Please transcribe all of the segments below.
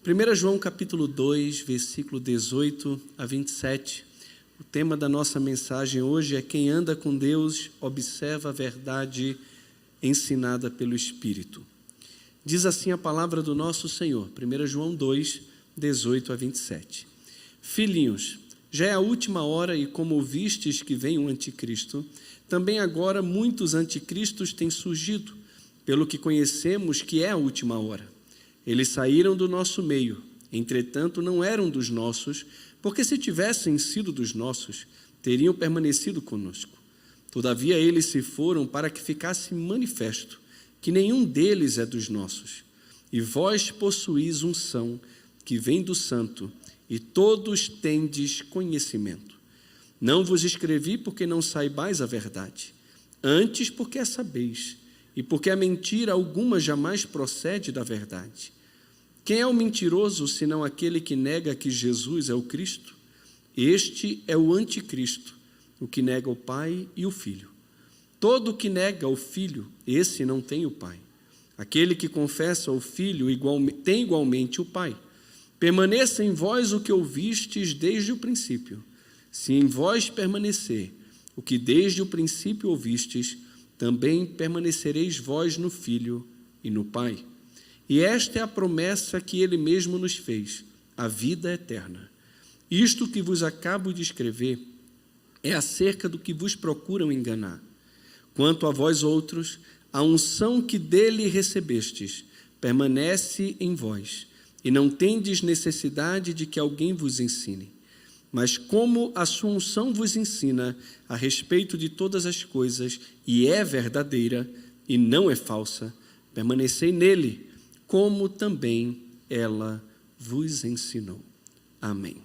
1 João capítulo 2, versículo 18 a 27, o tema da nossa mensagem hoje é: quem anda com Deus observa a verdade ensinada pelo Espírito. Diz assim a palavra do nosso Senhor, 1 João 2, 18 a 27. Filhinhos, já é a última hora e como ouvistes que vem um anticristo, também agora muitos anticristos têm surgido, pelo que conhecemos que é a última hora. Eles saíram do nosso meio, entretanto não eram dos nossos, porque se tivessem sido dos nossos, teriam permanecido conosco. Todavia eles se foram para que ficasse manifesto que nenhum deles é dos nossos. E vós possuís unção que vem do Santo, e todos tendes conhecimento. Não vos escrevi porque não saibais a verdade, antes porque a sabeis, e porque a mentira alguma jamais procede da verdade. Quem é o mentiroso, senão aquele que nega que Jesus é o Cristo? Este é o anticristo, o que nega o Pai e o Filho. Todo o que nega o Filho, esse não tem o Pai. Aquele que confessa o Filho tem igualmente o Pai. Permaneça em vós o que ouvistes desde o princípio. Se em vós permanecer o que desde o princípio ouvistes, também permanecereis vós no Filho e no Pai. E esta é a promessa que Ele mesmo nos fez, a vida eterna. Isto que vos acabo de escrever é acerca do que vos procuram enganar. Quanto a vós outros, a unção que dele recebestes permanece em vós, e não tendes necessidade de que alguém vos ensine. Mas como a sua unção vos ensina a respeito de todas as coisas, e é verdadeira e não é falsa, permanecei nele, como também ela vos ensinou. Amém.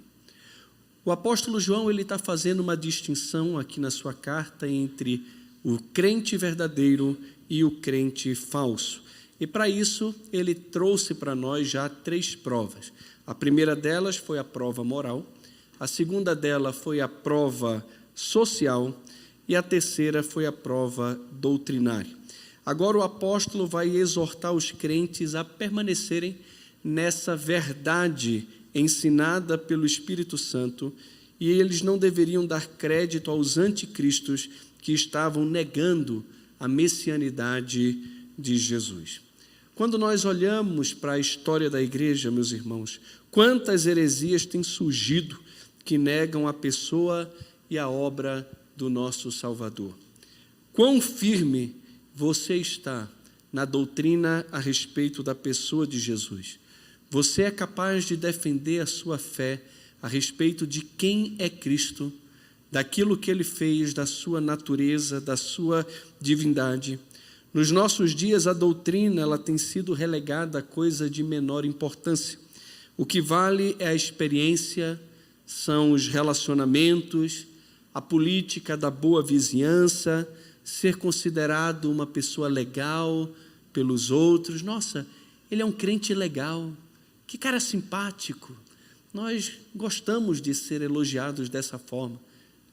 O apóstolo João está fazendo uma distinção aqui na sua carta entre o crente verdadeiro e o crente falso. E para isso ele trouxe para nós já 3 provas. A primeira delas foi a prova moral, a segunda dela foi a prova social e a terceira foi a prova doutrinária. Agora o apóstolo vai exortar os crentes a permanecerem nessa verdade ensinada pelo Espírito Santo, e eles não deveriam dar crédito aos anticristos que estavam negando a messianidade de Jesus. Quando nós olhamos para a história da igreja, meus irmãos, quantas heresias têm surgido que negam a pessoa e a obra do nosso Salvador. Quão firme você está na doutrina a respeito da pessoa de Jesus? Você é capaz de defender a sua fé a respeito de quem é Cristo, daquilo que Ele fez, da sua natureza, da sua divindade? Nos nossos dias, a doutrina ela tem sido relegada a coisa de menor importância. O que vale é a experiência, são os relacionamentos, a política da boa vizinhança, ser considerado uma pessoa legal pelos outros. Nossa, ele é um crente legal, que cara simpático. Nós gostamos de ser elogiados dessa forma.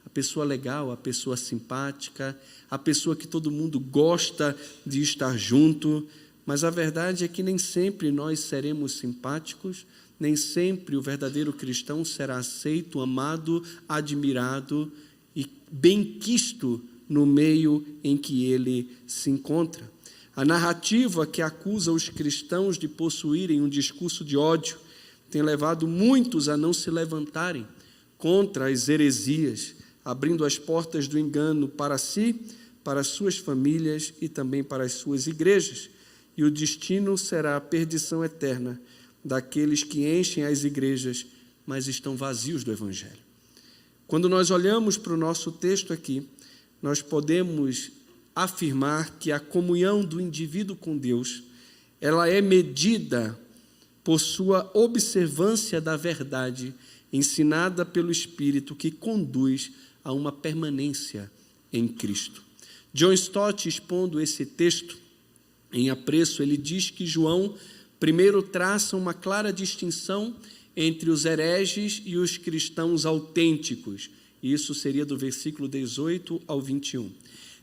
A pessoa legal, a pessoa simpática, a pessoa que todo mundo gosta de estar junto. Mas a verdade é que nem sempre nós seremos simpáticos, nem sempre o verdadeiro cristão será aceito, amado, admirado e benquisto no meio em que ele se encontra. A narrativa que acusa os cristãos de possuírem um discurso de ódio tem levado muitos a não se levantarem contra as heresias, abrindo as portas do engano para si, para as suas famílias e também para as suas igrejas. E o destino será a perdição eterna daqueles que enchem as igrejas, mas estão vazios do Evangelho. Quando nós olhamos para o nosso texto aqui, nós podemos afirmar que a comunhão do indivíduo com Deus, ela é medida por sua observância da verdade ensinada pelo Espírito que conduz a uma permanência em Cristo. John Stott, expondo esse texto em apreço, ele diz que João primeiro traça uma clara distinção entre os hereges e os cristãos autênticos. Isso seria do versículo 18 ao 21.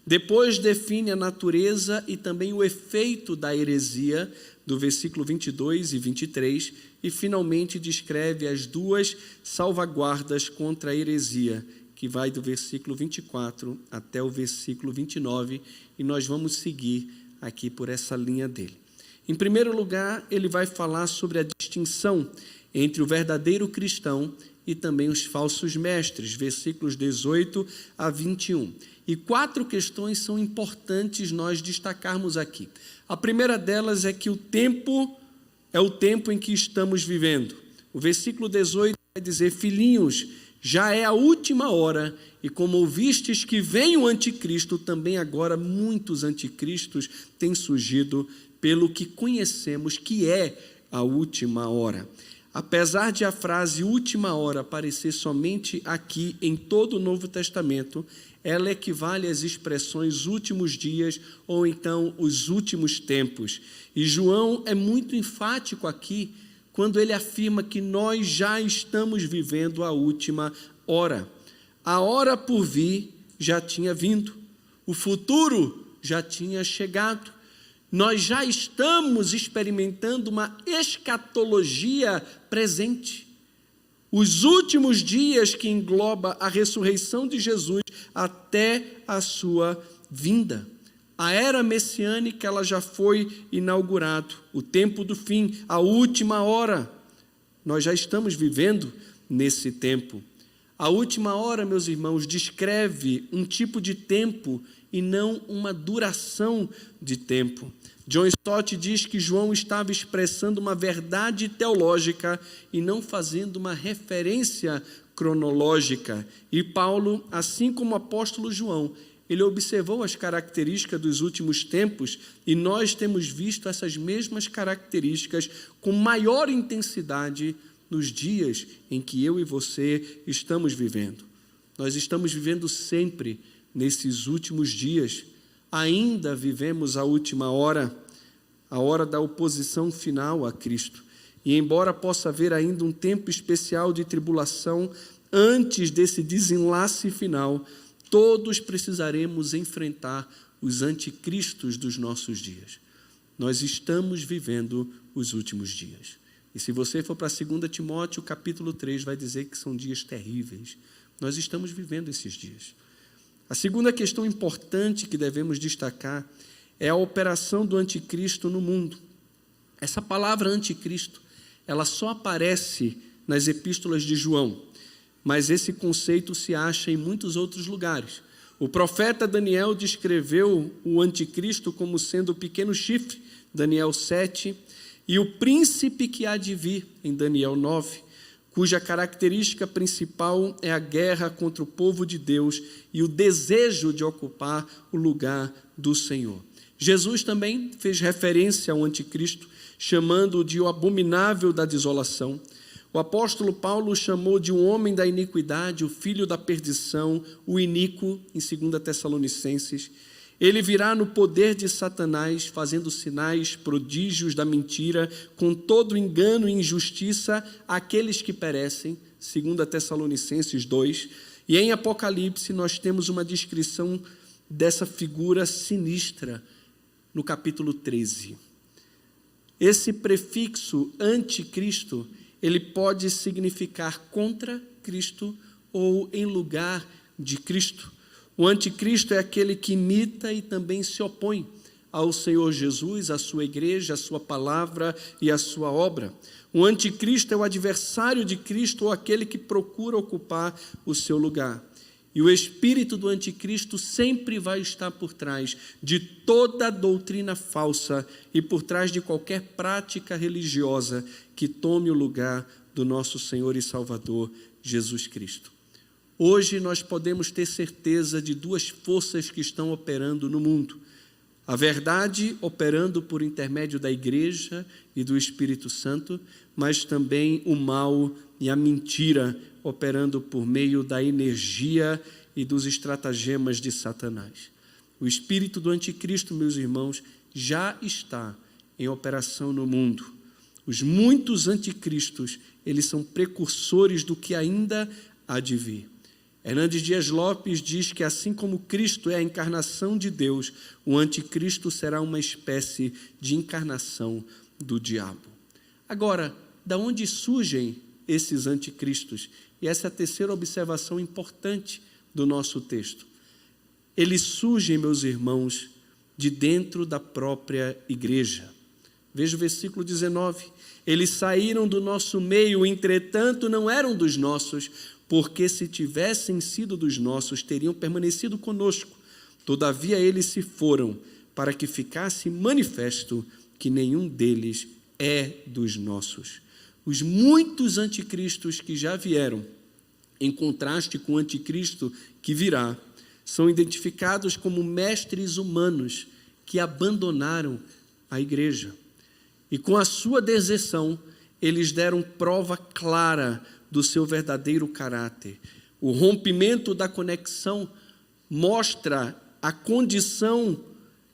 Depois define a natureza e também o efeito da heresia, do versículo 22 e 23, e finalmente descreve as duas salvaguardas contra a heresia, que vai do versículo 24 até o versículo 29, e nós vamos seguir aqui por essa linha dele. Em primeiro lugar, ele vai falar sobre a distinção entre o verdadeiro cristão e também os falsos mestres, versículos 18 a 21. E 4 questões são importantes nós destacarmos aqui. A primeira delas é que o tempo é o tempo em que estamos vivendo. O versículo 18 vai dizer: filhinhos, já é a última hora, e como ouvistes que vem o anticristo, também agora muitos anticristos têm surgido, pelo que conhecemos que é a última hora. Apesar de a frase última hora aparecer somente aqui em todo o Novo Testamento, ela equivale às expressões últimos dias ou então os últimos tempos. E João é muito enfático aqui quando ele afirma que nós já estamos vivendo a última hora. A hora por vir já tinha vindo, o futuro já tinha chegado. Nós já estamos experimentando uma escatologia presente. Os últimos dias que engloba a ressurreição de Jesus até a sua vinda. A era messiânica ela já foi inaugurada, o tempo do fim, a última hora. Nós já estamos vivendo nesse tempo. A última hora, meus irmãos, descreve um tipo de tempo e não uma duração de tempo. John Stott diz que João estava expressando uma verdade teológica e não fazendo uma referência cronológica. E Paulo, assim como o apóstolo João, ele observou as características dos últimos tempos e nós temos visto essas mesmas características com maior intensidade nos dias em que eu e você estamos vivendo. Nós estamos vivendo sempre nesses últimos dias. Ainda vivemos a última hora, a hora da oposição final a Cristo. E embora possa haver ainda um tempo especial de tribulação antes desse desenlace final, todos precisaremos enfrentar os anticristos dos nossos dias. Nós estamos vivendo os últimos dias. E se você for para 2 Timóteo, capítulo 3, vai dizer que são dias terríveis. Nós estamos vivendo esses dias. A segunda questão importante que devemos destacar é a operação do anticristo no mundo. Essa palavra anticristo, ela só aparece nas epístolas de João, mas esse conceito se acha em muitos outros lugares. O profeta Daniel descreveu o anticristo como sendo o pequeno chifre, Daniel 7, e o príncipe que há de vir, em Daniel 9, cuja característica principal é a guerra contra o povo de Deus e o desejo de ocupar o lugar do Senhor. Jesus também fez referência ao anticristo, chamando-o de o abominável da desolação. O apóstolo Paulo chamou de um homem da iniquidade, o filho da perdição, o iníquo, em 2 Tessalonicenses. Ele virá no poder de Satanás, fazendo sinais, prodígios da mentira, com todo engano e injustiça àqueles que perecem, 2 Tessalonicenses 2. E em Apocalipse nós temos uma descrição dessa figura sinistra no capítulo 13. Esse prefixo anticristo, ele pode significar contra Cristo ou em lugar de Cristo. O anticristo é aquele que imita e também se opõe ao Senhor Jesus, à sua igreja, à sua palavra e à sua obra. O anticristo é o adversário de Cristo ou aquele que procura ocupar o seu lugar. E o espírito do anticristo sempre vai estar por trás de toda doutrina falsa e por trás de qualquer prática religiosa que tome o lugar do nosso Senhor e Salvador, Jesus Cristo. Hoje nós podemos ter certeza de duas forças que estão operando no mundo. A verdade operando por intermédio da igreja e do Espírito Santo, mas também o mal e a mentira operando por meio da energia e dos estratagemas de Satanás. O espírito do anticristo, meus irmãos, já está em operação no mundo. Os muitos anticristos, eles são precursores do que ainda há de vir. Hernandes Dias Lopes diz que assim como Cristo é a encarnação de Deus, o anticristo será uma espécie de encarnação do diabo. Agora, da onde surgem esses anticristos? E essa é a terceira observação importante do nosso texto. Eles surgem, meus irmãos, de dentro da própria igreja. Veja o versículo 19. Eles saíram do nosso meio, entretanto não eram dos nossos, porque se tivessem sido dos nossos, teriam permanecido conosco. Todavia eles se foram, para que ficasse manifesto que nenhum deles é dos nossos. Os muitos anticristos que já vieram, em contraste com o anticristo que virá, são identificados como mestres humanos que abandonaram a igreja. E com a sua deserção, eles deram prova clara do seu verdadeiro caráter. O rompimento da conexão mostra a condição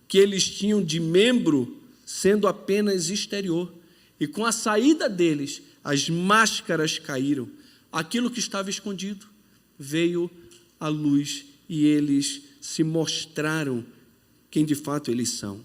que eles tinham de membro sendo apenas exterior. E com a saída deles, as máscaras caíram. Aquilo que estava escondido veio à luz e eles se mostraram quem de fato eles são.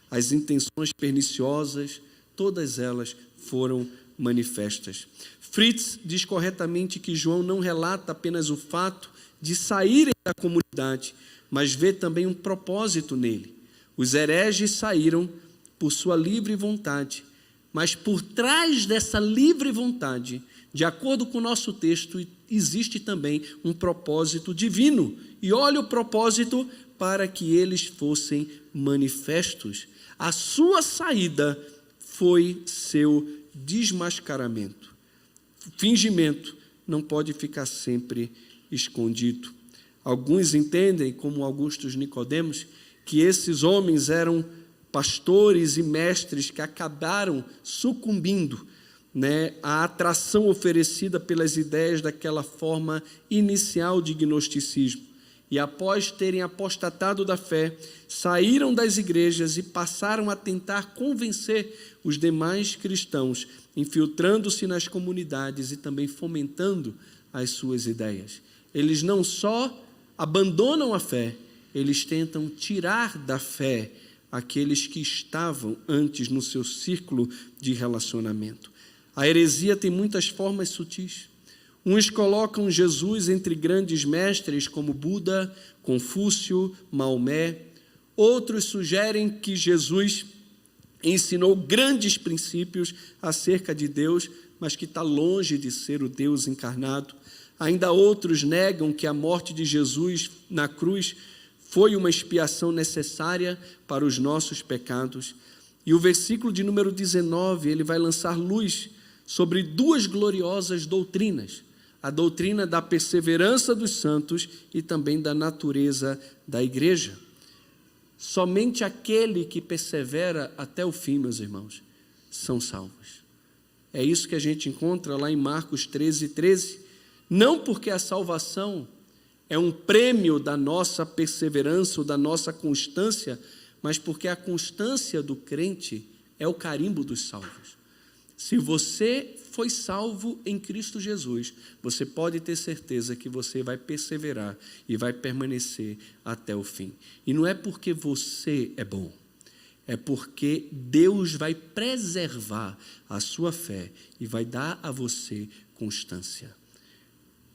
As intenções perniciosas, todas elas foram manifestas. Fritz diz corretamente que João não relata apenas o fato de saírem da comunidade, mas vê também um propósito nele. Os hereges saíram por sua livre vontade, mas por trás dessa livre vontade, de acordo com o nosso texto, existe também um propósito divino. E olha o propósito: para que eles fossem manifestos. A sua saída foi seu desmascaramento. O fingimento não pode ficar sempre escondido. Alguns entendem, como Augusto Nicodemos, que esses homens eram pastores e mestres que acabaram sucumbindo, à atração oferecida pelas ideias daquela forma inicial de gnosticismo. E após terem apostatado da fé, saíram das igrejas e passaram a tentar convencer os demais cristãos, infiltrando-se nas comunidades e também fomentando as suas ideias. Eles não só abandonam a fé, eles tentam tirar da fé aqueles que estavam antes no seu círculo de relacionamento. A heresia tem muitas formas sutis. Uns colocam Jesus entre grandes mestres como Buda, Confúcio, Maomé. Outros sugerem que Jesus ensinou grandes princípios acerca de Deus, mas que está longe de ser o Deus encarnado. Ainda outros negam que a morte de Jesus na cruz foi uma expiação necessária para os nossos pecados. E o versículo de número 19, ele vai lançar luz sobre duas gloriosas doutrinas: a doutrina da perseverança dos santos e também da natureza da igreja. Somente aquele que persevera até o fim, meus irmãos, são salvos. É isso que a gente encontra lá em Marcos 13:13. Não porque a salvação é um prêmio da nossa perseverança ou da nossa constância, mas porque a constância do crente é o carimbo dos salvos. Se você foi salvo em Cristo Jesus, você pode ter certeza que você vai perseverar e vai permanecer até o fim. E não é porque você é bom, é porque Deus vai preservar a sua fé e vai dar a você constância.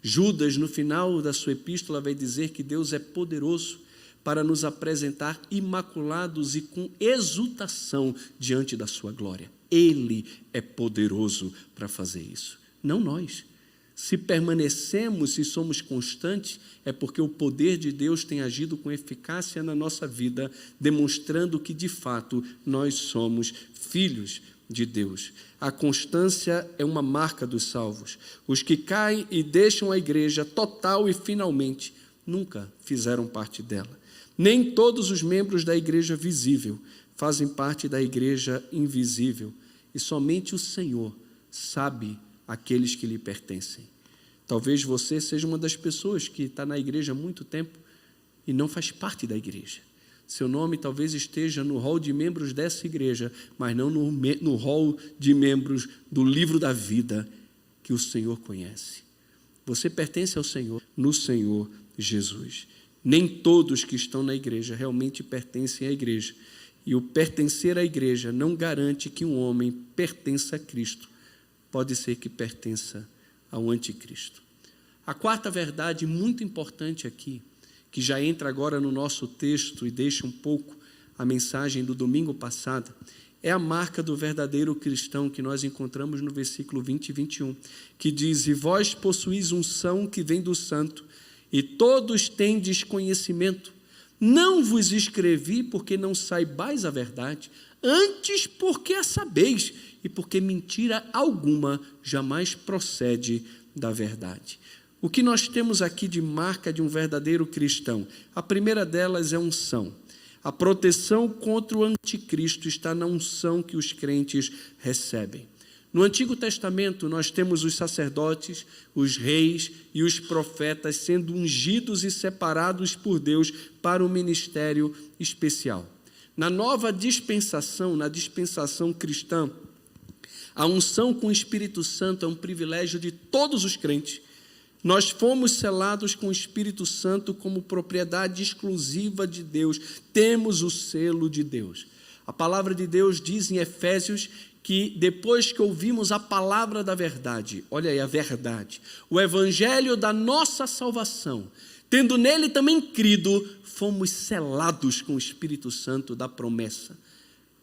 Judas, no final da sua epístola, vai dizer que Deus é poderoso para nos apresentar imaculados e com exultação diante da sua glória. Ele é poderoso para fazer isso, não nós. Se permanecemos, se somos constantes, é porque o poder de Deus tem agido com eficácia na nossa vida, demonstrando que, de fato, nós somos filhos de Deus. A constância é uma marca dos salvos. Os que caem e deixam a igreja total e finalmente nunca fizeram parte dela. Nem todos os membros da igreja visível fazem parte da igreja invisível, e somente o Senhor sabe aqueles que lhe pertencem. Talvez você seja uma das pessoas que está na igreja há muito tempo e não faz parte da igreja. Seu nome talvez esteja no rol de membros dessa igreja, mas não no rol de membros do livro da vida que o Senhor conhece. Você pertence ao Senhor, no Senhor Jesus. Nem todos que estão na igreja realmente pertencem à igreja. E o pertencer à igreja não garante que um homem pertença a Cristo pode ser que pertença ao anticristo. A quarta verdade muito importante aqui, que já entra agora no nosso texto e deixa um pouco a mensagem do domingo passado, é a marca do verdadeiro cristão que nós encontramos no versículo 20 e 21, que diz: e vós possuís unção que vem do santo, e todos tendes conhecimento. Não vos escrevi porque não saibais a verdade, antes porque a sabeis, e porque mentira alguma jamais procede da verdade. O que nós temos aqui de marca de um verdadeiro cristão? A primeira delas é unção. A proteção contra o anticristo está na unção que os crentes recebem. No Antigo Testamento, nós temos os sacerdotes, os reis e os profetas sendo ungidos e separados por Deus para um ministério especial. Na nova dispensação, na dispensação cristã, a unção com o Espírito Santo é um privilégio de todos os crentes. Nós fomos selados com o Espírito Santo como propriedade exclusiva de Deus. Temos o selo de Deus. A palavra de Deus diz em Efésios que depois que ouvimos a palavra da verdade, olha aí a verdade, o evangelho da nossa salvação, tendo nele também crido, fomos selados com o Espírito Santo da promessa,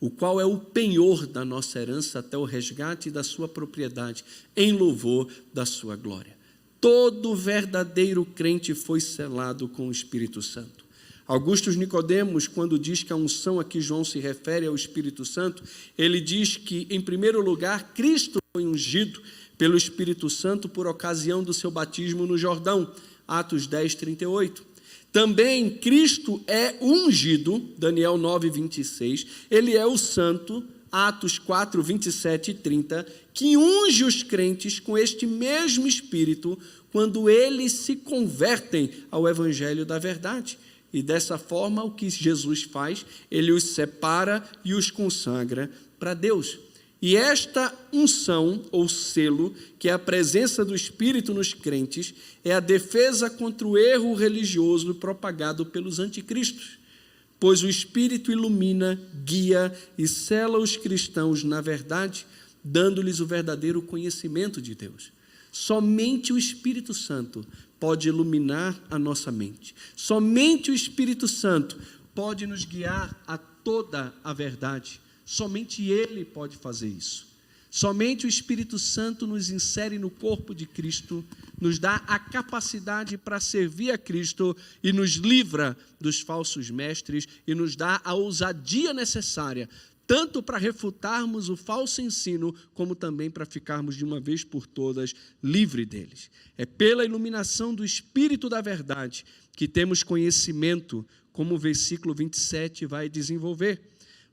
o qual é o penhor da nossa herança até o resgate da sua propriedade, em louvor da sua glória. Todo verdadeiro crente foi selado com o Espírito Santo. Augusto Nicodemos, quando diz que a unção a que João se refere ao Espírito Santo, ele diz que, em primeiro lugar, Cristo foi ungido pelo Espírito Santo por ocasião do seu batismo no Jordão, Atos 10, 38. Também Cristo é ungido, Daniel 9, 26, ele é o santo, Atos 4, 27 e 30, que unge os crentes com este mesmo Espírito quando eles se convertem ao Evangelho da verdade. E dessa forma, o que Jesus faz? Ele os separa e os consagra para Deus. E esta unção, ou selo, que é a presença do Espírito nos crentes, é a defesa contra o erro religioso propagado pelos anticristos. Pois o Espírito ilumina, guia e sela os cristãos na verdade, dando-lhes o verdadeiro conhecimento de Deus. Somente o Espírito Santo pode iluminar a nossa mente. Somente o Espírito Santo pode nos guiar a toda a verdade. Somente Ele pode fazer isso. Somente o Espírito Santo nos insere no corpo de Cristo, nos dá a capacidade para servir a Cristo e nos livra dos falsos mestres e nos dá a ousadia necessária, tanto para refutarmos o falso ensino, como também para ficarmos de uma vez por todas livres deles. É pela iluminação do Espírito da verdade que temos conhecimento, como o versículo 27 vai desenvolver.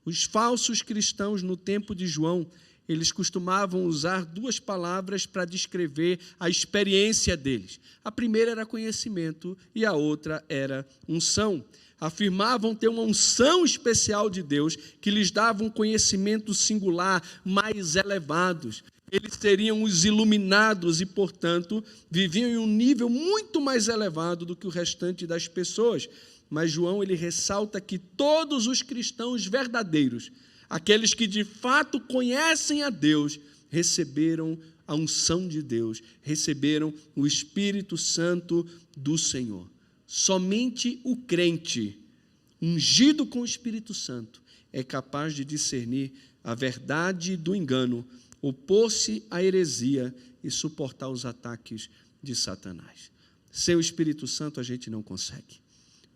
Os falsos cristãos no tempo de João, eles costumavam usar duas palavras para descrever a experiência deles. A primeira era conhecimento e a outra era unção. Afirmavam ter uma unção especial de Deus que lhes dava um conhecimento singular, mais elevados. Eles seriam os iluminados e, portanto, viviam em um nível muito mais elevado do que o restante das pessoas. Mas João, ele ressalta que todos os cristãos verdadeiros, aqueles que de fato conhecem a Deus, receberam a unção de Deus, receberam o Espírito Santo do Senhor. Somente o crente, ungido com o Espírito Santo, é capaz de discernir a verdade do engano, opor-se à heresia e suportar os ataques de Satanás. Sem o Espírito Santo a gente não consegue.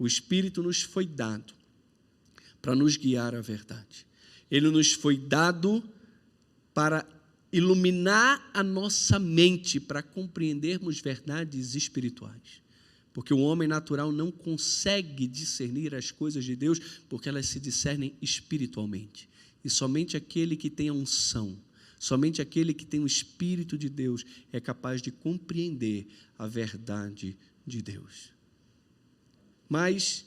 O Espírito nos foi dado para nos guiar à verdade. Ele nos foi dado para iluminar a nossa mente, para compreendermos verdades espirituais. Porque o homem natural não consegue discernir as coisas de Deus, porque elas se discernem espiritualmente. E somente aquele que tem a unção, somente aquele que tem o Espírito de Deus é capaz de compreender a verdade de Deus. Mas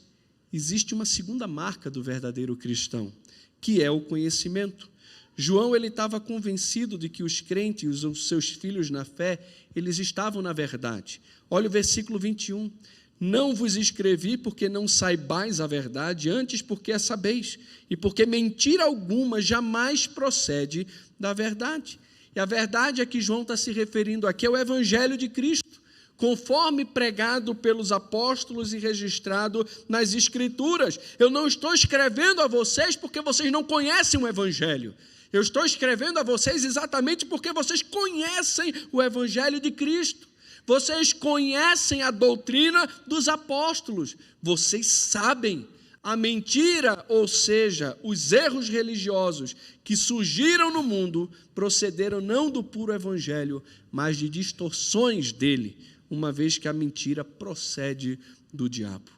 existe uma segunda marca do verdadeiro cristão, que é o conhecimento. João, ele estava convencido de que os crentes, os seus filhos na fé, eles estavam na verdade. Olha o versículo 21. Não vos escrevi porque não saibais a verdade, antes porque a sabeis, e porque mentira alguma jamais procede da verdade. E a verdade é que João está se referindo aqui ao Evangelho de Cristo, conforme pregado pelos apóstolos e registrado nas Escrituras. Eu não estou escrevendo a vocês porque vocês não conhecem o Evangelho. Eu estou escrevendo a vocês exatamente porque vocês conhecem o Evangelho de Cristo. Vocês conhecem a doutrina dos apóstolos. Vocês sabem a mentira, ou seja, os erros religiosos que surgiram no mundo, procederam não do puro Evangelho, mas de distorções dele, uma vez que a mentira procede do diabo.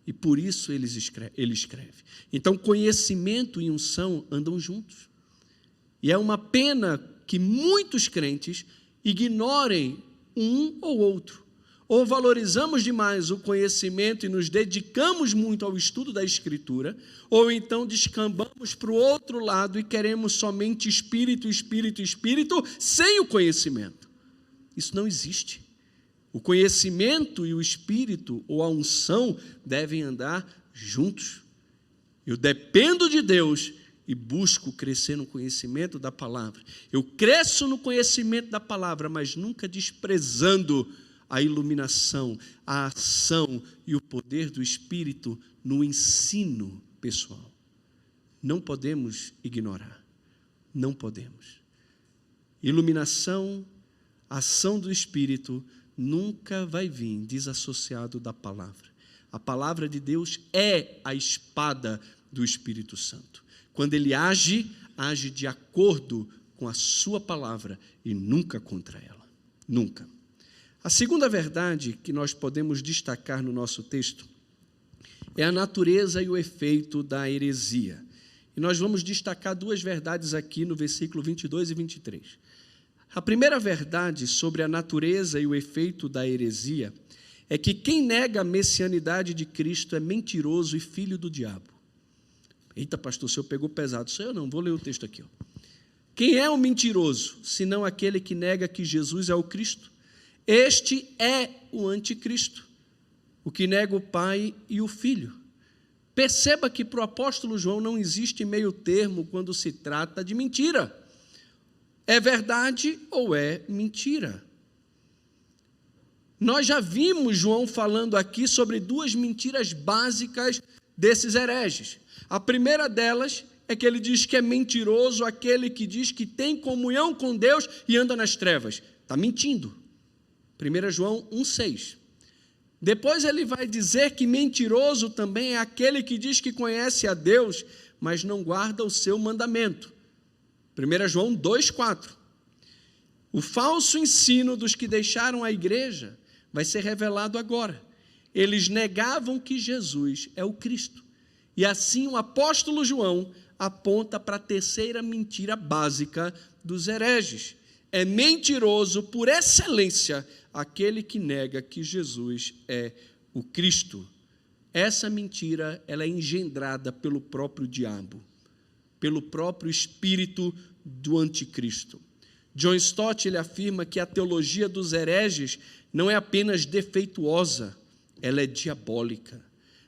E por isso ele escreve. Então, conhecimento e unção andam juntos. E é uma pena que muitos crentes ignorem um ou outro. Ou valorizamos demais o conhecimento e nos dedicamos muito ao estudo da Escritura, ou então descambamos para o outro lado e queremos somente espírito, espírito, espírito, sem o conhecimento. Isso não existe. O conhecimento e o espírito, ou a unção, devem andar juntos. Eu dependo de Deus e busco crescer no conhecimento da palavra. Eu cresço no conhecimento da palavra, mas nunca desprezando a iluminação, a ação e o poder do Espírito no ensino pessoal. Não podemos ignorar. Não podemos. Iluminação, ação do Espírito nunca vai vir desassociado da palavra. A palavra de Deus é a espada do Espírito Santo. Quando ele age, age de acordo com a sua palavra e nunca contra ela. Nunca. A segunda verdade que nós podemos destacar no nosso texto é a natureza e o efeito da heresia. E nós vamos destacar duas verdades aqui no versículo 22 e 23. A primeira verdade sobre a natureza e o efeito da heresia é que quem nega a messianidade de Cristo é mentiroso e filho do diabo. Eita, pastor, o senhor pegou pesado. Sou eu não, vou ler o texto aqui. Quem é o mentiroso, senão aquele que nega que Jesus é o Cristo? Este é o anticristo, o que nega o Pai e o Filho. Perceba que para o apóstolo João não existe meio termo quando se trata de mentira. É verdade ou é mentira? Nós já vimos João falando aqui sobre duas mentiras básicas desses hereges. A primeira delas é que ele diz que é mentiroso aquele que diz que tem comunhão com Deus e anda nas trevas. Está mentindo. 1 João 1,6. Depois ele vai dizer que mentiroso também é aquele que diz que conhece a Deus, mas não guarda o seu mandamento. 1 João 2,4. O falso ensino dos que deixaram a igreja vai ser revelado agora. Eles negavam que Jesus é o Cristo. E assim o apóstolo João aponta para a terceira mentira básica dos hereges. É mentiroso por excelência aquele que nega que Jesus é o Cristo. Essa mentira ela é engendrada pelo próprio diabo, pelo próprio espírito do anticristo. John Stott ele afirma que a teologia dos hereges não é apenas defeituosa, ela é diabólica.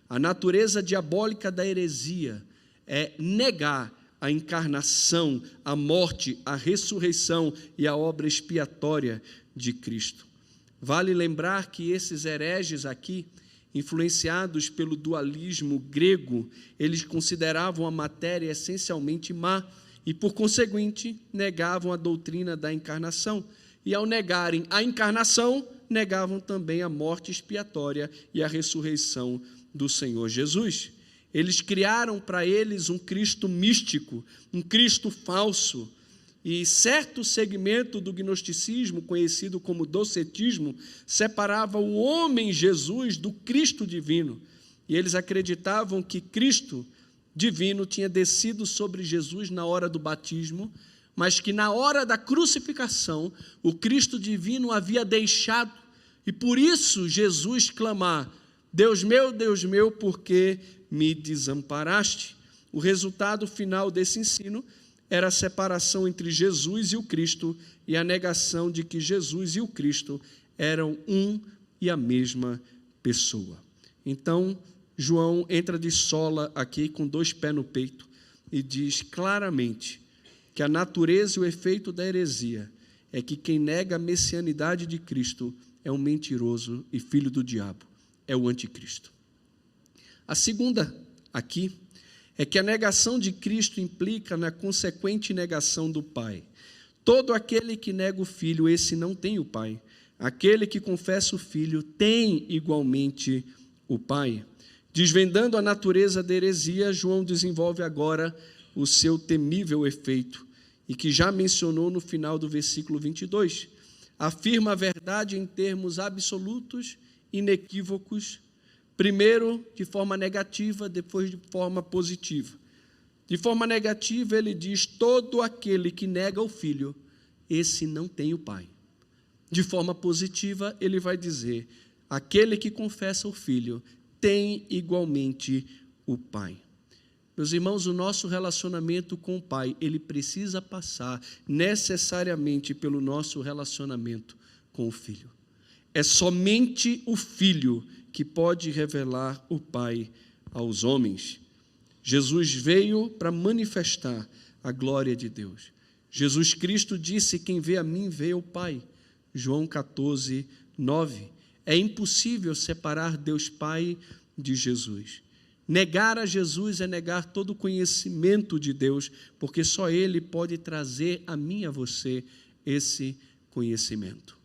A natureza diabólica da heresia é negar a encarnação, a morte, a ressurreição e a obra expiatória de Cristo. Vale lembrar que esses hereges aqui, influenciados pelo dualismo grego, eles consideravam a matéria essencialmente má e, por conseguinte, negavam a doutrina da encarnação. E, ao negarem a encarnação, negavam também a morte expiatória e a ressurreição do Senhor Jesus. Eles criaram para eles um Cristo místico, um Cristo falso, e certo segmento do gnosticismo, conhecido como docetismo, separava o homem Jesus do Cristo divino, e eles acreditavam que Cristo divino tinha descido sobre Jesus na hora do batismo, mas que na hora da crucificação, o Cristo divino havia deixado, e por isso Jesus clamar, Deus meu, por que me desamparaste? O resultado final desse ensino era a separação entre Jesus e o Cristo e a negação de que Jesus e o Cristo eram um e a mesma pessoa. Então, João entra de sola aqui com dois pés no peito e diz claramente que a natureza e o efeito da heresia é que quem nega a messianidade de Cristo é um mentiroso e filho do diabo, é o anticristo. A segunda aqui é que a negação de Cristo implica na consequente negação do Pai. Todo aquele que nega o Filho, esse não tem o Pai. Aquele que confessa o Filho tem igualmente o Pai. Desvendando a natureza da heresia, João desenvolve agora o seu temível efeito, e que já mencionou no final do versículo 22. Afirma a verdade em termos absolutos, inequívocos, primeiro de forma negativa, depois de forma positiva. De forma negativa, ele diz: todo aquele que nega o Filho, esse não tem o Pai. De forma positiva, ele vai dizer: aquele que confessa o Filho tem igualmente o Pai. Meus irmãos, o nosso relacionamento com o Pai, ele precisa passar necessariamente pelo nosso relacionamento com o Filho. É somente o Filho que pode revelar o Pai aos homens. Jesus veio para manifestar a glória de Deus. Jesus Cristo disse: quem vê a mim, vê o Pai. João 14, 9. É impossível separar Deus Pai de Jesus. Negar a Jesus é negar todo o conhecimento de Deus, porque só Ele pode trazer a mim e a você esse conhecimento.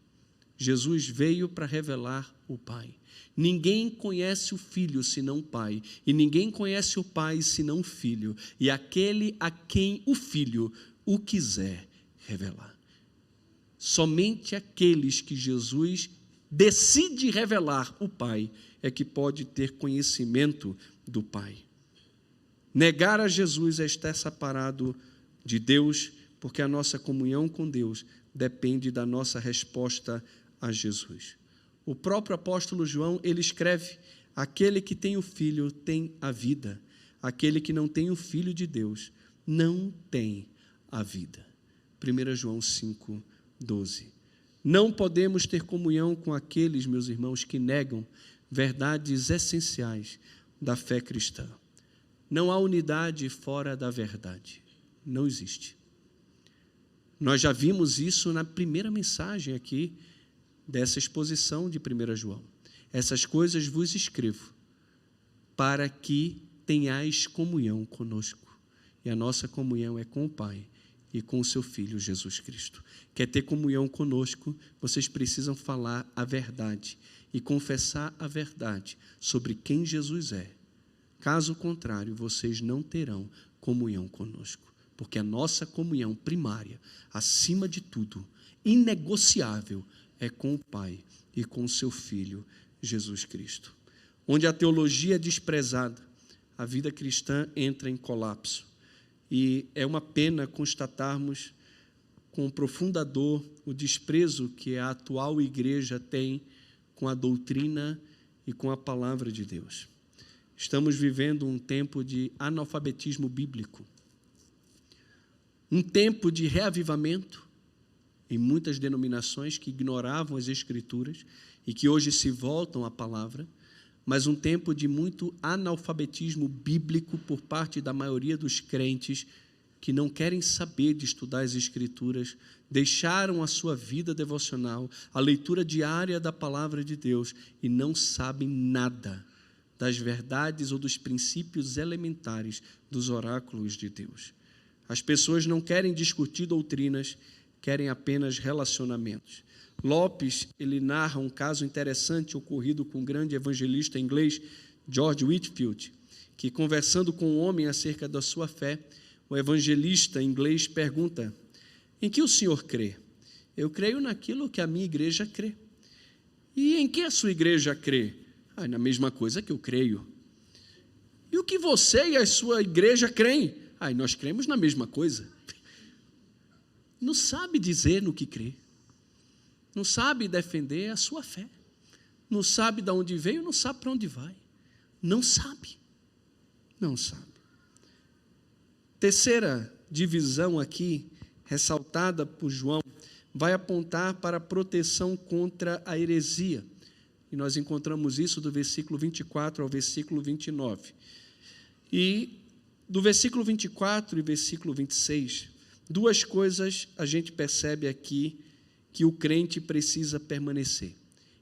Jesus veio para revelar o Pai. Ninguém conhece o Filho senão o Pai, e ninguém conhece o Pai senão o Filho, e aquele a quem o Filho o quiser revelar. Somente aqueles que Jesus decide revelar o Pai é que pode ter conhecimento do Pai. Negar a Jesus é estar separado de Deus, porque a nossa comunhão com Deus depende da nossa resposta a Jesus. O próprio apóstolo João, ele escreve: aquele que tem o Filho tem a vida, aquele que não tem o Filho de Deus não tem a vida. 1 João 5, 12. Não podemos ter comunhão com aqueles, meus irmãos, que negam verdades essenciais da fé cristã. Não há unidade fora da verdade. Não existe. Nós já vimos isso na primeira mensagem aqui dessa exposição de 1 João. Essas coisas vos escrevo para que tenhais comunhão conosco. E a nossa comunhão é com o Pai e com o seu Filho Jesus Cristo. Quer ter comunhão conosco, vocês precisam falar a verdade e confessar a verdade sobre quem Jesus é. Caso contrário, vocês não terão comunhão conosco, porque a nossa comunhão primária, acima de tudo, inegociável, é com o Pai e com o seu Filho Jesus Cristo. Onde a teologia é desprezada, a vida cristã entra em colapso. E é uma pena constatarmos com profunda dor o desprezo que a atual igreja tem com a doutrina e com a palavra de Deus. Estamos vivendo um tempo de analfabetismo bíblico, um tempo de reavivamento em muitas denominações que ignoravam as Escrituras e que hoje se voltam à palavra, mas um tempo de muito analfabetismo bíblico por parte da maioria dos crentes que não querem saber de estudar as Escrituras, deixaram a sua vida devocional, a leitura diária da palavra de Deus e não sabem nada das verdades ou dos princípios elementares dos oráculos de Deus. As pessoas não querem discutir doutrinas, querem apenas relacionamentos. Lopes, ele narra um caso interessante ocorrido com um grande evangelista inglês, George Whitefield, que, conversando com um homem acerca da sua fé, o evangelista inglês pergunta: em que o senhor crê? Eu creio naquilo que a minha igreja crê. E em que a sua igreja crê? Na mesma coisa que eu creio. E o que você e a sua igreja creem? Nós cremos na mesma coisa. Não sabe dizer no que crê. Não sabe defender a sua fé. Não sabe de onde veio, não sabe para onde vai. Não sabe. Não sabe. Terceira divisão aqui, ressaltada por João, vai apontar para a proteção contra a heresia. E nós encontramos isso do versículo 24 ao versículo 29. E do versículo 24 e versículo 26, duas coisas a gente percebe aqui que o crente precisa permanecer.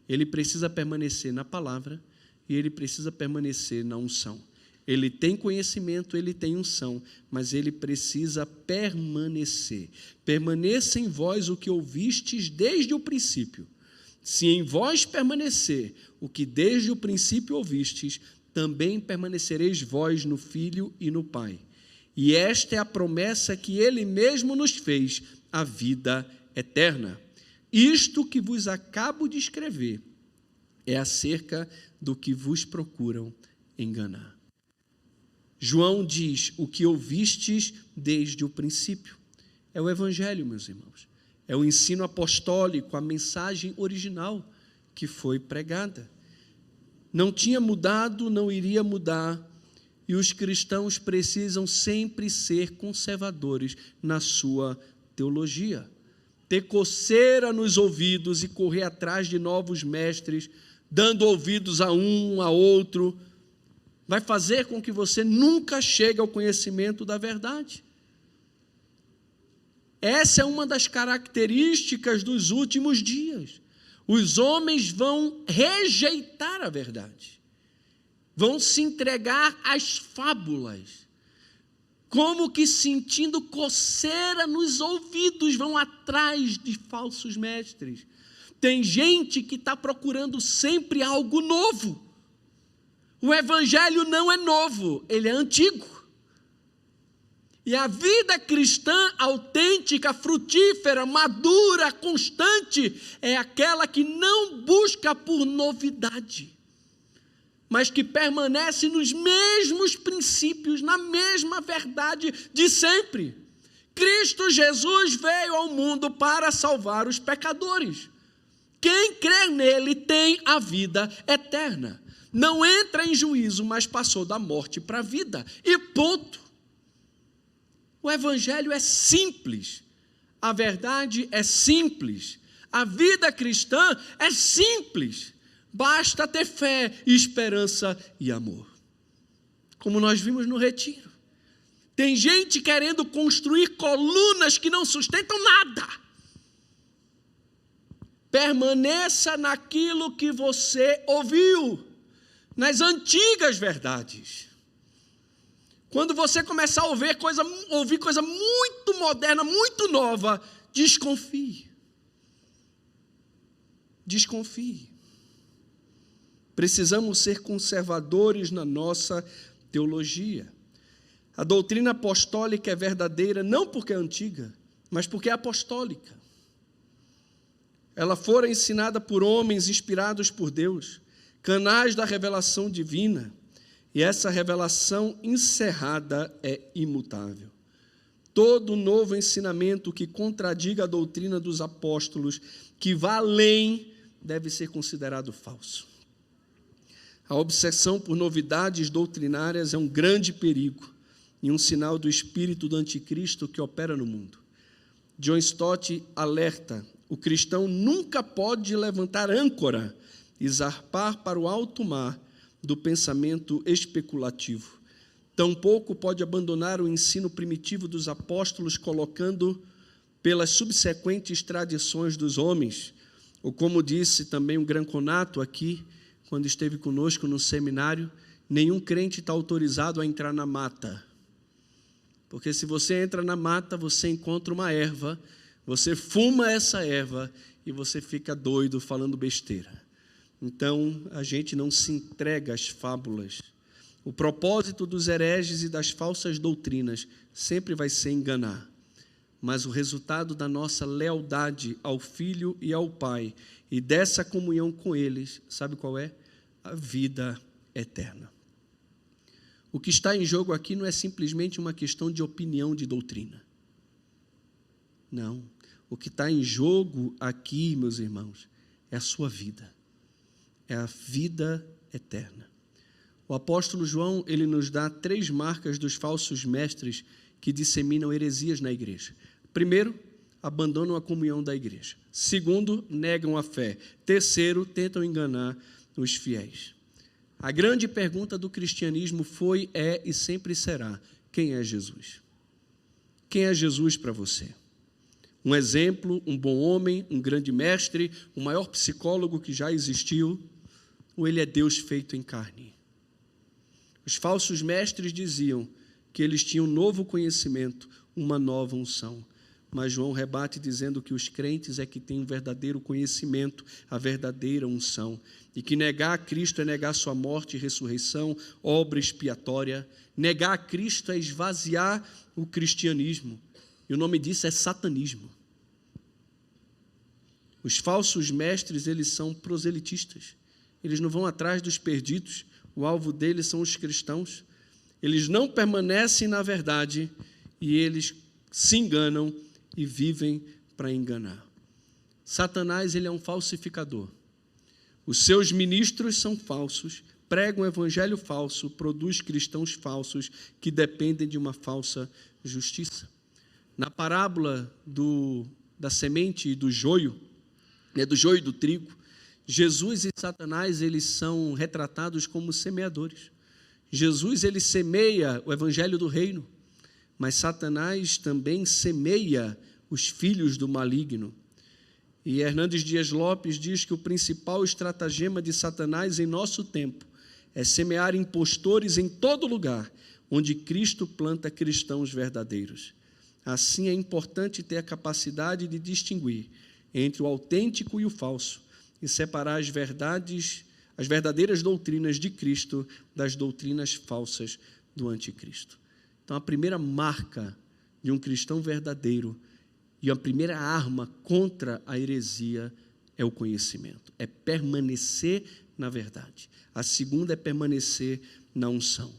Ele precisa permanecer na palavra e ele precisa permanecer na unção. Ele tem conhecimento, ele tem unção, mas ele precisa permanecer. Permaneça em vós o que ouvistes desde o princípio. Se em vós permanecer o que desde o princípio ouvistes, também permanecereis vós no Filho e no Pai. E esta é a promessa que ele mesmo nos fez, a vida eterna. Isto que vos acabo de escrever é acerca do que vos procuram enganar. João diz, o que ouvistes desde o princípio. É o Evangelho, meus irmãos. É o ensino apostólico, a mensagem original que foi pregada. Não tinha mudado, não iria mudar, e os cristãos precisam sempre ser conservadores na sua teologia. Ter coceira nos ouvidos e correr atrás de novos mestres, dando ouvidos a um, a outro, vai fazer com que você nunca chegue ao conhecimento da verdade. Essa é uma das características dos últimos dias. Os homens vão rejeitar a verdade, vão se entregar às fábulas, como que sentindo coceira nos ouvidos, vão atrás de falsos mestres. Tem gente que está procurando sempre algo novo. O Evangelho não é novo, ele é antigo. E a vida cristã autêntica, frutífera, madura, constante, é aquela que não busca por novidade, mas que permanece nos mesmos princípios, na mesma verdade de sempre. Cristo Jesus veio ao mundo para salvar os pecadores. Quem crer nele tem a vida eterna. Não entra em juízo, mas passou da morte para a vida. E ponto. O Evangelho é simples. A verdade é simples. A vida cristã é simples. Basta ter fé, esperança e amor. Como nós vimos no retiro. Tem gente querendo construir colunas que não sustentam nada. Permaneça naquilo que você ouviu, nas antigas verdades. Quando você começar a ouvir coisa muito moderna, muito nova, desconfie. Desconfie. Precisamos ser conservadores na nossa teologia. A doutrina apostólica é verdadeira não porque é antiga, mas porque é apostólica. Ela fora ensinada por homens inspirados por Deus, canais da revelação divina, e essa revelação encerrada é imutável. Todo novo ensinamento que contradiga a doutrina dos apóstolos, que vá além, deve ser considerado falso. A obsessão por novidades doutrinárias é um grande perigo e um sinal do espírito do anticristo que opera no mundo. John Stott alerta, o cristão nunca pode levantar âncora e zarpar para o alto mar do pensamento especulativo. Tampouco pode abandonar o ensino primitivo dos apóstolos, colocando pelas subsequentes tradições dos homens, ou como disse também o Granconato aqui, quando esteve conosco no seminário, nenhum crente está autorizado a entrar na mata, porque se você entra na mata, você encontra uma erva, você fuma essa erva e você fica doido falando besteira. Então, a gente não se entrega às fábulas. O propósito dos hereges e das falsas doutrinas sempre vai ser enganar. Mas o resultado da nossa lealdade ao Filho e ao Pai e dessa comunhão com eles, sabe qual é? A vida eterna. O que está em jogo aqui não é simplesmente uma questão de opinião de doutrina. Não. O que está em jogo aqui, meus irmãos, é a sua vida. É a vida eterna. O apóstolo João, ele nos dá 3 marcas dos falsos mestres que disseminam heresias na igreja. Primeiro, abandonam a comunhão da igreja. Segundo, negam a fé. Terceiro, tentam enganar os fiéis. A grande pergunta do cristianismo foi, é e sempre será: quem é Jesus? Quem é Jesus para você? Um exemplo, um bom homem, um grande mestre, o maior psicólogo que já existiu, ou ele é Deus feito em carne? Os falsos mestres diziam que eles tinham um novo conhecimento, uma nova unção. Mas João rebate dizendo que os crentes é que têm um verdadeiro conhecimento, a verdadeira unção. E que negar a Cristo é negar sua morte e ressurreição, obra expiatória. Negar a Cristo é esvaziar o cristianismo. E o nome disso é satanismo. Os falsos mestres, eles são proselitistas. Eles não vão atrás dos perdidos. O alvo deles são os cristãos. Eles não permanecem na verdade e eles se enganam e vivem para enganar. Satanás, ele é um falsificador. Os seus ministros são falsos, pregam um evangelho falso, produz cristãos falsos que dependem de uma falsa justiça. Na parábola da semente e do joio e do trigo, Jesus e Satanás, eles são retratados como semeadores. Jesus, ele semeia o evangelho do reino, mas Satanás também semeia os filhos do maligno. E Hernandes Dias Lopes diz que o principal estratagema de Satanás em nosso tempo é semear impostores em todo lugar, onde Cristo planta cristãos verdadeiros. Assim, é importante ter a capacidade de distinguir entre o autêntico e o falso, e separar as verdadeiras doutrinas de Cristo das doutrinas falsas do anticristo. Então, a primeira marca de um cristão verdadeiro e a primeira arma contra a heresia é o conhecimento, é permanecer na verdade. A segunda é permanecer na unção.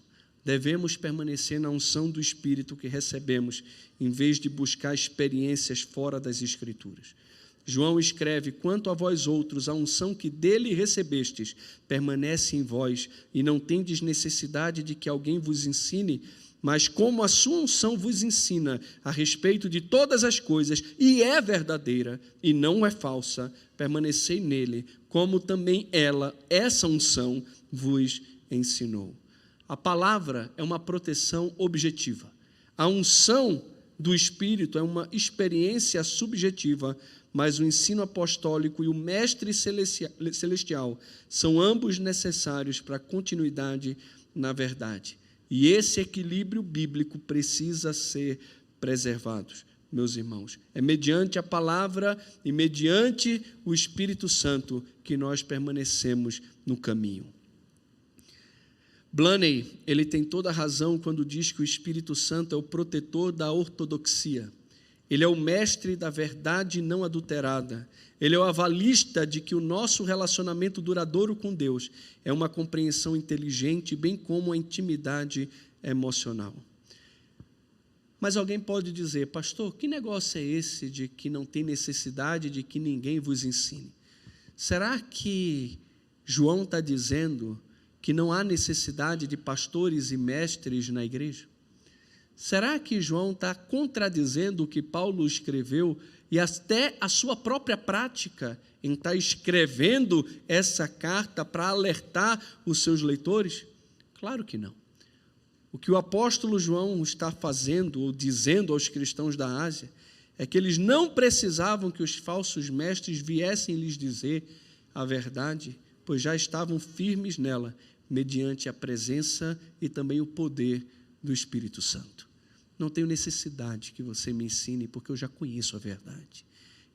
Devemos permanecer na unção do Espírito que recebemos, em vez de buscar experiências fora das Escrituras. João escreve: quanto a vós outros, a unção que dele recebestes permanece em vós, e não tendes necessidade de que alguém vos ensine, mas como a sua unção vos ensina a respeito de todas as coisas, e é verdadeira e não é falsa, permanecei nele, como também essa unção, vos ensinou. A palavra é uma proteção objetiva. A unção do Espírito é uma experiência subjetiva, mas o ensino apostólico e o mestre celestial são ambos necessários para a continuidade na verdade. E esse equilíbrio bíblico precisa ser preservado, meus irmãos. É mediante a palavra e mediante o Espírito Santo que nós permanecemos no caminho. Blaney, ele tem toda a razão quando diz que o Espírito Santo é o protetor da ortodoxia. Ele é o mestre da verdade não adulterada. Ele é o avalista de que o nosso relacionamento duradouro com Deus é uma compreensão inteligente, bem como a intimidade emocional. Mas alguém pode dizer: pastor, que negócio é esse de que não tem necessidade de que ninguém vos ensine? Será que João está dizendo que não há necessidade de pastores e mestres na igreja? Será que João está contradizendo o que Paulo escreveu e até a sua própria prática em estar escrevendo essa carta para alertar os seus leitores? Claro que não. O que o apóstolo João está fazendo ou dizendo aos cristãos da Ásia é que eles não precisavam que os falsos mestres viessem lhes dizer a verdade, pois já estavam firmes nela, mediante a presença e também o poder do Espírito Santo. Não tenho necessidade que você me ensine, porque eu já conheço a verdade.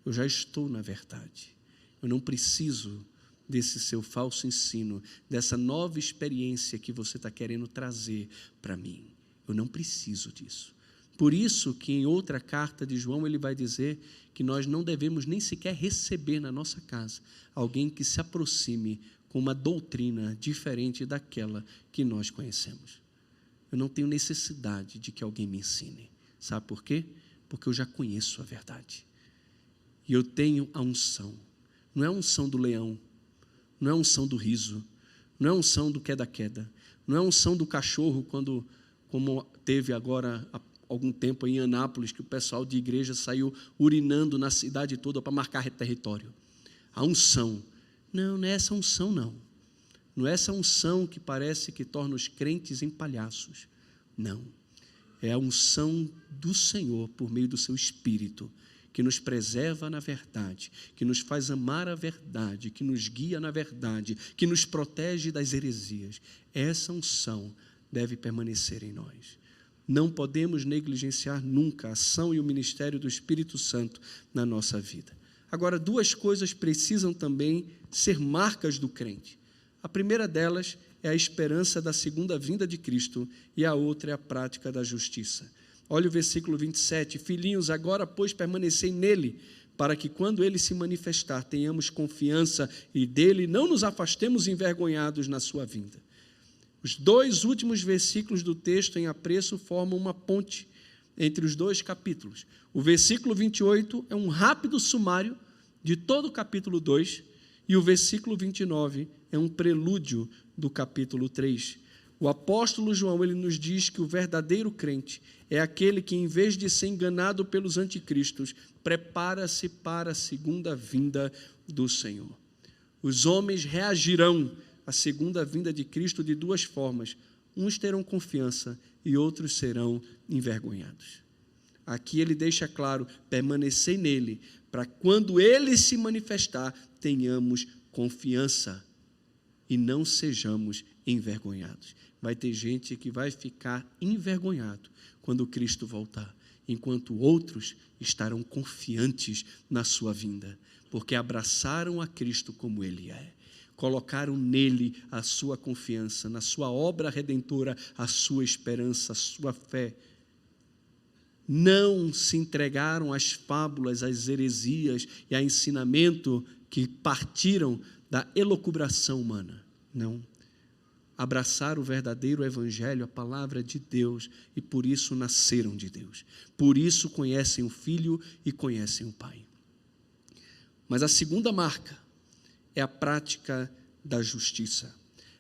Eu já estou na verdade. Eu não preciso desse seu falso ensino, dessa nova experiência que você está querendo trazer para mim. Eu não preciso disso. Por isso que em outra carta de João ele vai dizer que nós não devemos nem sequer receber na nossa casa alguém que se aproxime com uma doutrina diferente daquela que nós conhecemos. Eu não tenho necessidade de que alguém me ensine. Sabe por quê? Porque eu já conheço a verdade. E eu tenho a unção. Não é a unção do leão, não é a unção do riso, não é a unção do queda-queda, não é a unção do cachorro, como teve agora há algum tempo em Anápolis, que o pessoal de igreja saiu urinando na cidade toda para marcar território. A unção. Não é essa unção, não. Não é essa unção que parece que torna os crentes em palhaços. Não. É a unção do Senhor por meio do seu Espírito, que nos preserva na verdade, que nos faz amar a verdade, que nos guia na verdade, que nos protege das heresias. Essa unção deve permanecer em nós. Não podemos negligenciar nunca a ação e o ministério do Espírito Santo na nossa vida. Agora, duas coisas precisam também ser marcas do crente. A primeira delas é a esperança da segunda vinda de Cristo e a outra é a prática da justiça. Olha o versículo 27, filhinhos, agora, pois, permanecei nele, para que, quando ele se manifestar, tenhamos confiança e dele não nos afastemos envergonhados na sua vinda. Os dois últimos versículos do texto em apreço formam uma ponte entre os dois capítulos. O versículo 28 é um rápido sumário de todo o capítulo 2, e o versículo 29 é um prelúdio do capítulo 3. O apóstolo João, ele nos diz que o verdadeiro crente é aquele que, em vez de ser enganado pelos anticristos, prepara-se para a segunda vinda do Senhor. Os homens reagirão à segunda vinda de Cristo de duas formas. Uns terão confiança e outros serão envergonhados. Aqui ele deixa claro, permanecei nele, para quando ele se manifestar, tenhamos confiança e não sejamos envergonhados. Vai ter gente que vai ficar envergonhado quando Cristo voltar, enquanto outros estarão confiantes na sua vinda, porque abraçaram a Cristo como Ele é, colocaram nele a sua confiança, na sua obra redentora, a sua esperança, a sua fé. Não se entregaram às fábulas, às heresias e a ensinamento que partiram da elucubração humana. Não. Abraçaram o verdadeiro evangelho, a palavra de Deus, e por isso nasceram de Deus. Por isso conhecem o Filho e conhecem o Pai. Mas a segunda marca é a prática da justiça.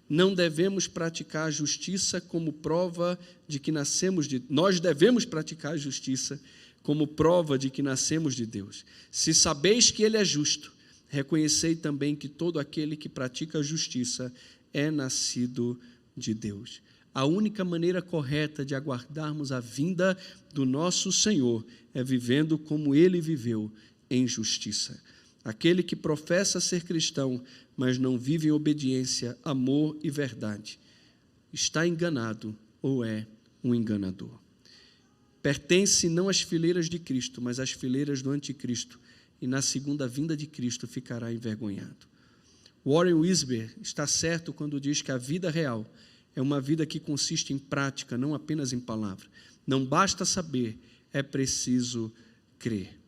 Não devemos praticar a justiça como prova de que nascemos de... Nós devemos praticar a justiça como prova de que nascemos de Deus. Se sabeis que Ele é justo, reconhecei também que todo aquele que pratica a justiça é nascido de Deus. A única maneira correta de aguardarmos a vinda do nosso Senhor é vivendo como Ele viveu, em justiça. Aquele que professa ser cristão, mas não vive em obediência, amor e verdade, está enganado ou é um enganador. Pertence não às fileiras de Cristo, mas às fileiras do anticristo, e na segunda vinda de Cristo ficará envergonhado. Warren Wiersbe está certo quando diz que a vida real é uma vida que consiste em prática, não apenas em palavra. Não basta saber, é preciso crer.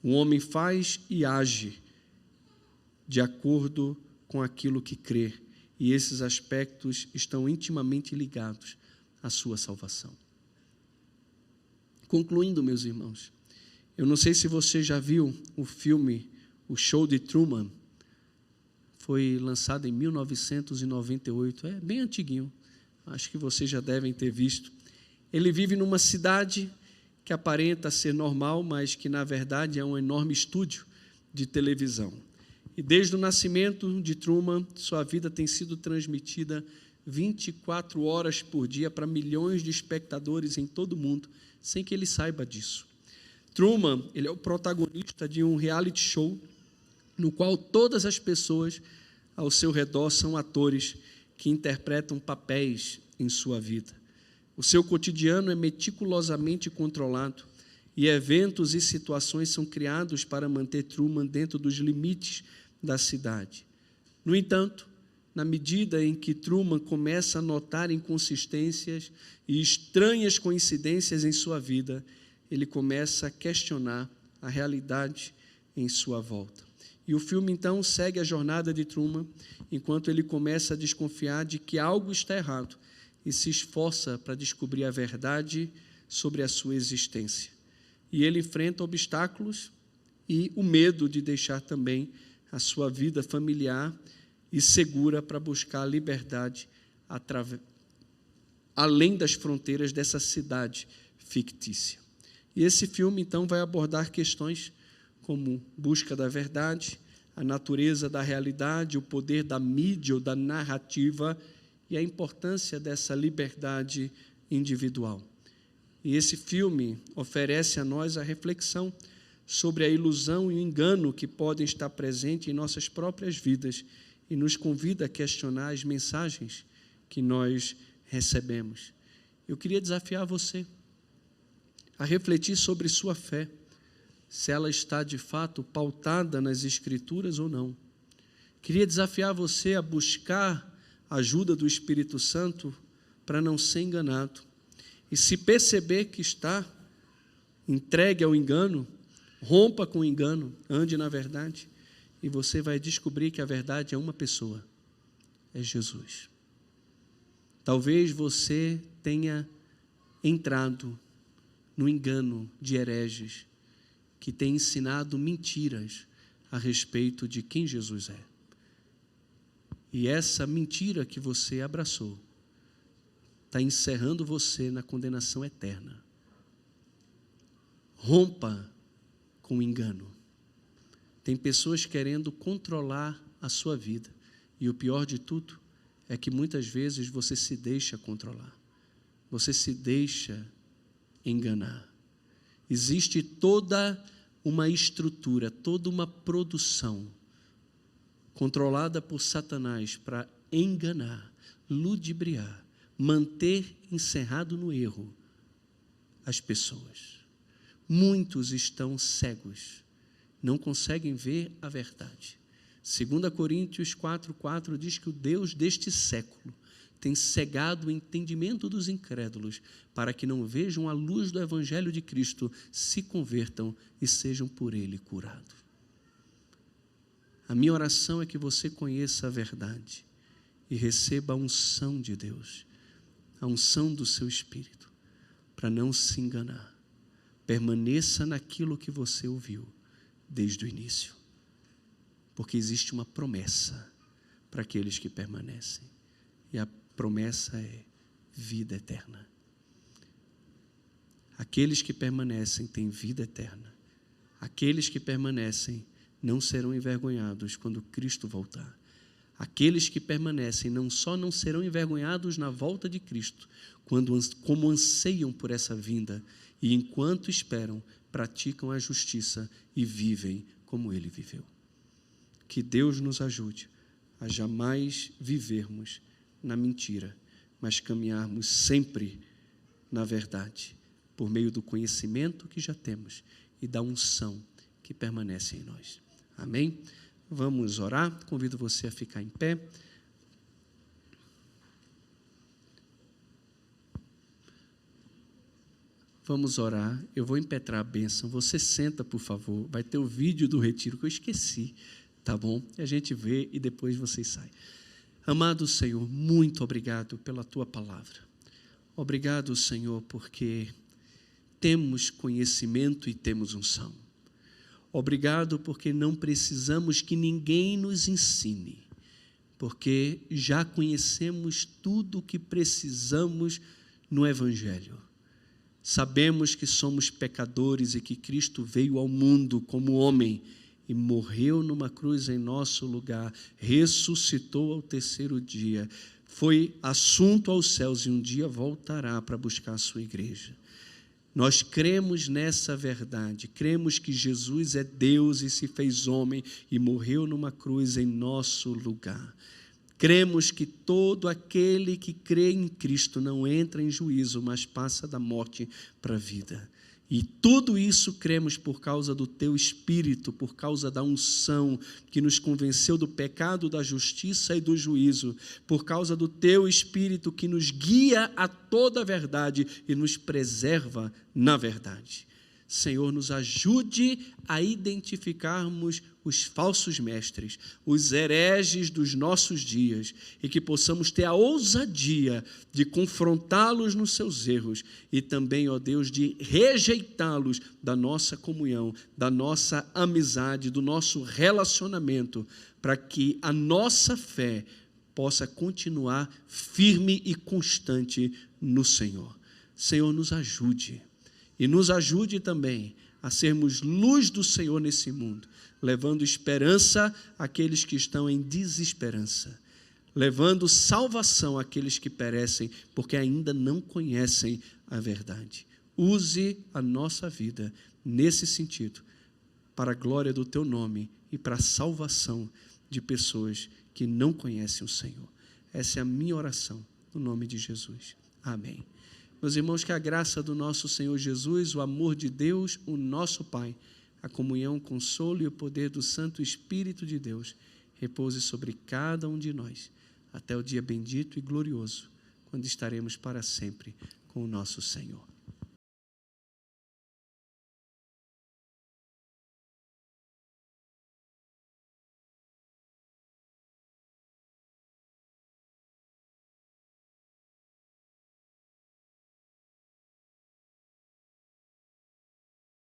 O homem faz e age de acordo com aquilo que crê, e esses aspectos estão intimamente ligados à sua salvação. Concluindo, meus irmãos, eu não sei se você já viu o filme O Show de Truman. Foi lançado em 1998, é bem antiguinho, acho que vocês já devem ter visto. Ele vive numa cidade que aparenta ser normal, mas que na verdade é um enorme estúdio de televisão. E desde o nascimento de Truman, sua vida tem sido transmitida 24 horas por dia para milhões de espectadores em todo o mundo, sem que ele saiba disso. Truman, ele é o protagonista de um reality show, no qual todas as pessoas ao seu redor são atores que interpretam papéis em sua vida. O seu cotidiano é meticulosamente controlado e eventos e situações são criados para manter Truman dentro dos limites da cidade. No entanto, na medida em que Truman começa a notar inconsistências e estranhas coincidências em sua vida, ele começa a questionar a realidade em sua volta. E o filme, então, segue a jornada de Truman, enquanto ele começa a desconfiar de que algo está errado e se esforça para descobrir a verdade sobre a sua existência. E ele enfrenta obstáculos e o medo de deixar também a sua vida familiar e segura para buscar a liberdade além das fronteiras dessa cidade fictícia. E esse filme, então, vai abordar questões como busca da verdade, a natureza da realidade, o poder da mídia ou da narrativa e a importância dessa liberdade individual. E esse filme oferece a nós a reflexão sobre a ilusão e o engano que podem estar presentes em nossas próprias vidas e nos convida a questionar as mensagens que nós recebemos. Eu queria desafiar você a refletir sobre sua fé, se ela está de fato pautada nas Escrituras ou não. Queria desafiar você a buscar a ajuda do Espírito Santo para não ser enganado. E se perceber que está entregue ao engano, rompa com o engano, ande na verdade, e você vai descobrir que a verdade é uma pessoa, é Jesus. Talvez você tenha entrado no engano de hereges que têm ensinado mentiras a respeito de quem Jesus é. E essa mentira que você abraçou está encerrando você na condenação eterna. Rompa com o engano. Tem pessoas querendo controlar a sua vida. E o pior de tudo é que muitas vezes você se deixa controlar. Você se deixa enganar. Existe toda uma estrutura, toda uma produção controlada por Satanás para enganar, ludibriar, manter encerrado no erro as pessoas. Muitos estão cegos, não conseguem ver a verdade. 2 Coríntios 4:4 diz que o Deus deste século tem cegado o entendimento dos incrédulos, para que não vejam a luz do Evangelho de Cristo, se convertam e sejam por ele curados. A minha oração é que você conheça a verdade e receba a unção de Deus, a unção do seu Espírito, para não se enganar. Permaneça naquilo que você ouviu desde o início, porque existe uma promessa para aqueles que permanecem, e a promessa é vida eterna. Aqueles que permanecem têm vida eterna. Aqueles que permanecem não serão envergonhados quando Cristo voltar. Aqueles que permanecem não só não serão envergonhados na volta de Cristo, como anseiam por essa vinda, e enquanto esperam, praticam a justiça e vivem como Ele viveu. Que Deus nos ajude a jamais vivermos na mentira, mas caminharmos sempre na verdade, por meio do conhecimento que já temos e da unção que permanece em nós. Amém? Vamos orar. Convido você a ficar em pé. Vamos orar. Eu vou impetrar a bênção. Você senta, por favor. Vai ter o vídeo do retiro que eu esqueci, tá bom? A gente vê e depois vocês saem. Amado Senhor, muito obrigado pela Tua palavra. Obrigado, Senhor, porque temos conhecimento e temos unção. Obrigado porque não precisamos que ninguém nos ensine, porque já conhecemos tudo o que precisamos no Evangelho. Sabemos que somos pecadores e que Cristo veio ao mundo como homem e morreu numa cruz em nosso lugar, ressuscitou ao terceiro dia, foi assunto aos céus e um dia voltará para buscar a sua igreja. Nós cremos nessa verdade, cremos que Jesus é Deus e se fez homem e morreu numa cruz em nosso lugar. Cremos que todo aquele que crê em Cristo não entra em juízo, mas passa da morte para a vida. E tudo isso cremos por causa do Teu Espírito, por causa da unção que nos convenceu do pecado, da justiça e do juízo, por causa do Teu Espírito que nos guia a toda a verdade e nos preserva na verdade. Senhor, nos ajude a identificarmos os falsos mestres, os hereges dos nossos dias, e que possamos ter a ousadia de confrontá-los nos seus erros e também, ó Deus, de rejeitá-los da nossa comunhão, da nossa amizade, do nosso relacionamento, para que a nossa fé possa continuar firme e constante no Senhor. Senhor, nos ajude. E nos ajude também a sermos luz do Senhor nesse mundo, levando esperança àqueles que estão em desesperança, levando salvação àqueles que perecem, porque ainda não conhecem a verdade. use a nossa vida nesse sentido, para a glória do Teu nome e para a salvação de pessoas que não conhecem o Senhor. Essa é a minha oração, no nome de Jesus. Amém. Meus irmãos, que a graça do nosso Senhor Jesus, o amor de Deus, o nosso Pai, a comunhão, o consolo e o poder do Santo Espírito de Deus repouse sobre cada um de nós, até o dia bendito e glorioso, quando estaremos para sempre com o nosso Senhor.